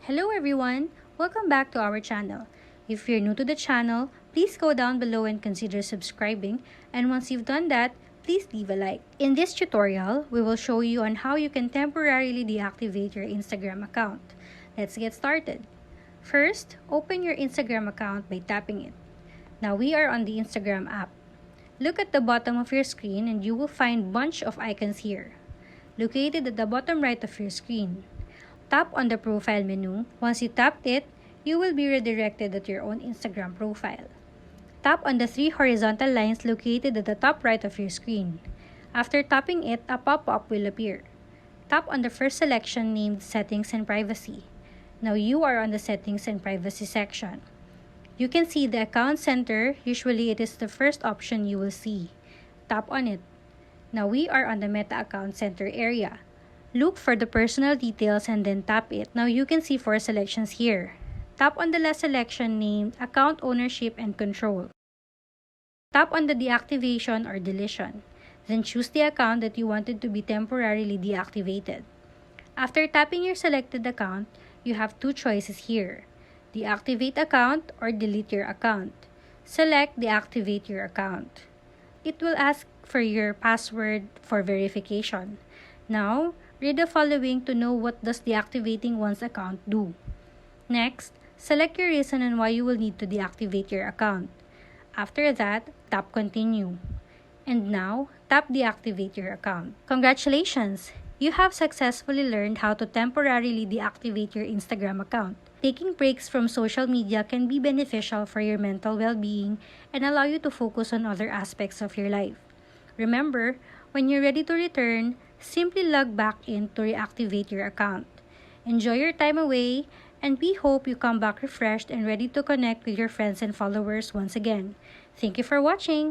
Hello everyone! Welcome back to our channel. If you're new to the channel, please go down below and consider subscribing, and once you've done that, please leave a like. In this tutorial, we will show you on how you can temporarily deactivate your Instagram account. Let's get started. First, open your Instagram account by tapping it. Now we are on the Instagram app. Look at the bottom of your screen and you will find bunch of icons here, located at the bottom right of your screen. Tap on the profile menu. Once you tapped it, you will be redirected at your own Instagram profile. Tap on the three horizontal lines located at the top right of your screen. After tapping it, a pop-up will appear. Tap on the first selection named Settings and Privacy. Now you are on the Settings and Privacy section. You can see the Account Center. Usually it is the first option you will see. Tap on it. Now we are on the Meta Account Center area. Look for the personal details and then tap it. Now you can see 4 selections here. Tap on the last selection named Account Ownership and Control. Tap on the deactivation or deletion. Then choose the account that you wanted to be temporarily deactivated. After tapping your selected account, you have 2 choices here: deactivate account or delete your account. Select deactivate your account. It will ask for your password for verification. Now, read the following to know what does deactivating one's account do. Next, select your reason on why you will need to deactivate your account. After that, tap Continue. And now, tap Deactivate your account. Congratulations! You have successfully learned how to temporarily deactivate your Instagram account. Taking breaks from social media can be beneficial for your mental well-being and allow you to focus on other aspects of your life. Remember, when you're ready to return, simply log back in to reactivate your account. Enjoy your time away, and we hope you come back refreshed and ready to connect with your friends and followers once again. Thank you for watching!